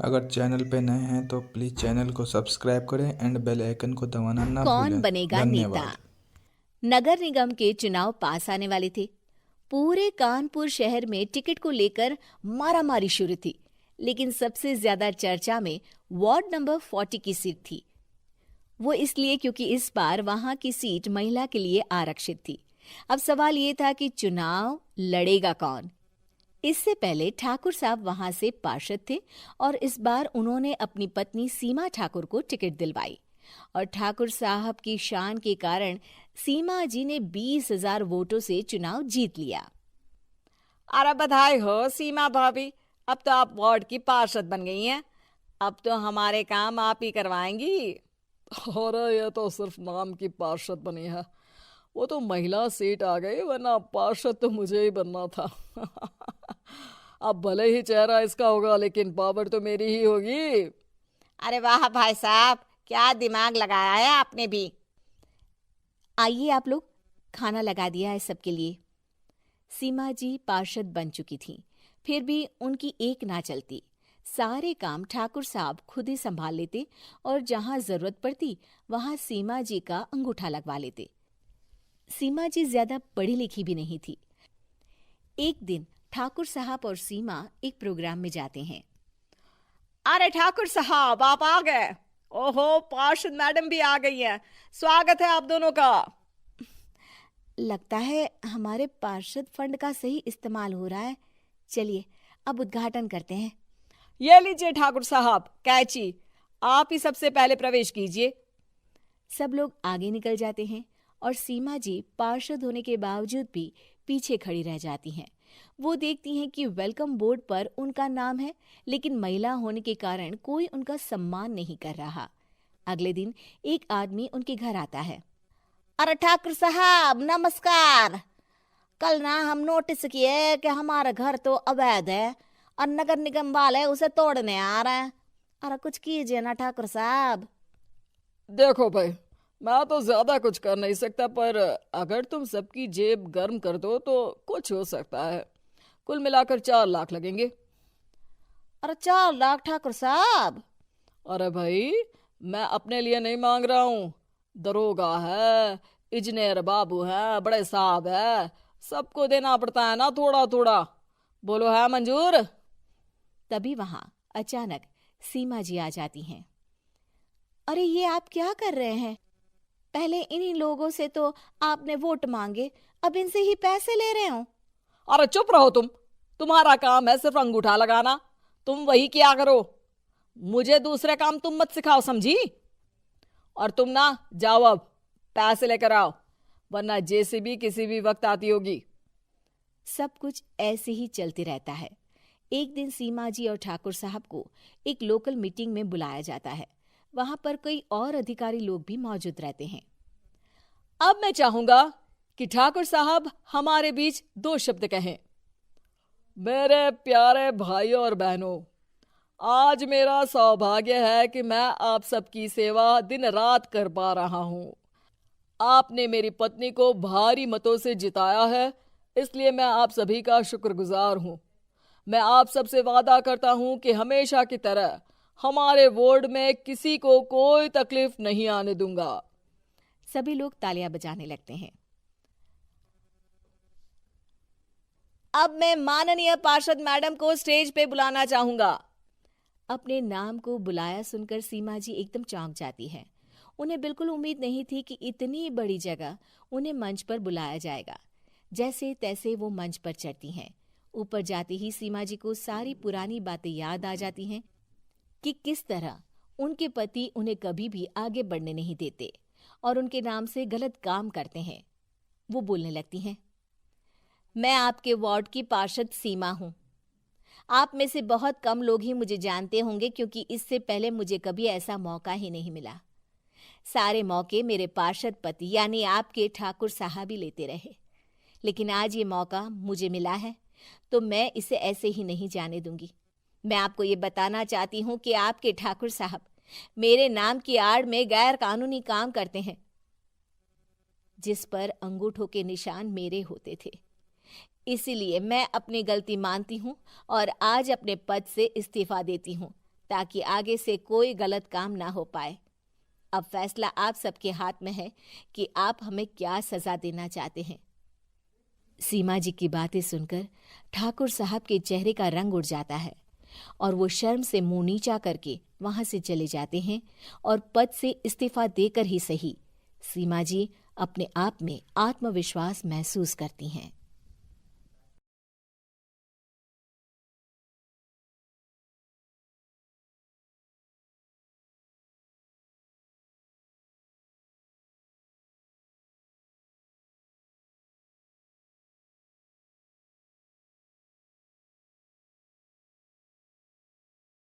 अगर चैनल पे नए हैं तो प्लीज़ चैनल को सब्सक्राइब करें एंड बेल आइकन को दबाना ना कौन भूलें। बनेगा नेता। धन्यवाद। नगर निगम के चुनाव पास आने वाले थे। पूरे कानपुर शहर में टिकट को लेकर मारामारी शुरू थी, लेकिन सबसे ज्यादा चर्चा में वार्ड नंबर 40 की सीट थी। वो इसलिए क्योंकि इस बार वहां की सीट महिला के लिए आरक्षित थी। अब सवाल ये था कि चुनाव लड़ेगा कौन। इससे पहले ठाकुर साहब वहां से पार्षद थे और इस बार उन्होंने अपनी पत्नी सीमा ठाकुर को टिकट दिलवाई और ठाकुर साहब की शान के कारण सीमा जी ने 20,000 वोटों से चुनाव जीत लिया। अरे बधाई हो सीमा भाभी, अब तो आप वार्ड की पार्षद बन गई हैं। अब तो हमारे काम आप ही करवाएंगी। अरे ये तो सिर्फ नाम की पार्षद बनी है, वो तो महिला सीट आ गई, वरना पार्षद तो मुझे ही बनना था। अब भले ही चेहरा इसका होगा लेकिन पावर तो मेरी ही होगी। अरे वाह भाई साहब, क्या दिमाग लगाया है आपने भी। आइए आप लोग, खाना लगा दिया है सबके लिए। सीमा जी पार्षद बन चुकी थीं, फिर भी उनकी एक ना चलती। सारे काम ठाकुर साहब खुद ही संभाल लेते और जहां जरूरत पड़ती वहां सीमा जी का अंगूठा लगवा लेते। सीमा जी ज्यादा पढ़ी लिखी भी नहीं थी। एक दिन ठाकुर साहब और सीमा एक प्रोग्राम में जाते हैं। अरे ठाकुर साहब, आप आ गए। ओहो, पार्षद मैडम भी आ गई हैं। स्वागत है आप दोनों का। लगता है हमारे पार्षद फंड का सही इस्तेमाल हो रहा है। चलिए अब उद्घाटन करते हैं। ये लीजिए ठाकुर साहब कैची, आप ही सबसे पहले प्रवेश कीजिए। सब लोग आगे निकल जाते हैं और सीमा जी पार्षद होने के बावजूद भी पीछे खड़ी रह जाती हैं। वो देखती हैं कि वेलकम बोर्ड पर उनका नाम है, लेकिन महिला होने के कारण कोई उनका सम्मान नहीं कर रहा। अगले दिन एक आदमी उनके घर आता है। अरे ठाकुर साहब नमस्कार। कल ना हम नोटिस किए कि हमारा घर तो अवैध है और नगर निगम वाले उसे तोड़ने आ रहे हैं। अरे कुछ कीजिए ना ठाकुर साहब। देखो भाई, मैं तो ज्यादा कुछ कर नहीं सकता, पर अगर तुम सबकी जेब गर्म कर दो तो कुछ हो सकता है। कुल मिलाकर 4 लाख लगेंगे। अरे 4 लाख ठाकुर साहब? अरे भाई, मैं अपने लिए नहीं मांग रहा हूँ। दरोगा है, इंजीनियर बाबू है, बड़े साहब है, सबको देना पड़ता है ना थोड़ा थोड़ा। बोलो है मंजूर? तभी वहां अचानक सीमा जी आ जाती हैं। अरे ये आप क्या कर रहे हैं? पहले इन्हीं लोगों से तो आपने वोट मांगे, अब इनसे ही पैसे ले रहे हो। अरे चुप रहो तुम। तुम्हारा काम है सिर्फ अंगूठा लगाना, तुम वही किया करो। मुझे दूसरे काम तुम मत सिखाओ, समझी? और तुम ना जाओ, अब पैसे लेकर आओ, वरना जेसीबी किसी भी वक्त आती होगी। सब कुछ ऐसे ही चलते रहता है। एक दिन सीमा जी और ठाकुर साहब को एक लोकल मीटिंग में बुलाया जाता है। वहां पर कई और अधिकारी लोग भी मौजूद रहते हैं। अब मैं चाहूंगा कि ठाकुर साहब हमारे बीच 2 शब्द कहें। मेरे प्यारे भाइयों और बहनों, आज मेरा सौभाग्य है कि मैं आप सबकी सेवा दिन रात कर पा रहा हूं। आपने मेरी पत्नी को भारी मतों से जिताया है, इसलिए मैं आप सभी का शुक्रगुजार हूं। मैं आप सबसे वादा करता हूं कि हमेशा की तरह हमारे वार्ड में किसी को कोई तकलीफ नहीं आने दूंगा। सभी लोग तालियां बजाने लगते हैं। अब मैं माननीय पार्षद मैडम को स्टेज पे बुलाना चाहूंगा। अपने नाम को बुलाया सुनकर सीमा जी एकदम चौंक जाती है। उन्हें बिल्कुल उम्मीद नहीं थी कि इतनी बड़ी जगह उन्हें मंच पर बुलाया जाएगा। जैसे तैसे वो मंच पर चढ़ती हैं। ऊपर जाते ही सीमा जी को सारी पुरानी बातें याद आ जाती हैं कि किस तरह उनके पति उन्हें कभी भी आगे बढ़ने नहीं देते और उनके नाम से गलत काम करते हैं। वो बोलने लगती हैं। मैं आपके वार्ड की पार्षद सीमा हूं। आप में से बहुत कम लोग ही मुझे जानते होंगे, क्योंकि इससे पहले मुझे कभी ऐसा मौका ही नहीं मिला। सारे मौके मेरे पार्षद पति यानी आपके ठाकुर साहब ही लेते रहे, लेकिन आज ये मौका मुझे मिला है तो मैं इसे ऐसे ही नहीं जाने दूंगी। मैं आपको ये बताना चाहती हूँ कि आपके ठाकुर साहब मेरे नाम की आड़ में गैर कानूनी काम करते हैं, जिस पर अंगूठों के निशान मेरे होते थे। इसीलिए मैं अपनी गलती मानती हूँ और आज अपने पद से इस्तीफा देती हूँ, ताकि आगे से कोई गलत काम ना हो पाए। अब फैसला आप सबके हाथ में है कि आप हमें क्या सजा देना चाहते हैं। सीमा जी की बातें सुनकर ठाकुर साहब के चेहरे का रंग उड़ जाता है और वो शर्म से मुंह नीचा करके वहां से चले जाते हैं और पद से इस्तीफा देकर ही सही सीमा जी अपने आप में आत्मविश्वास महसूस करती हैं।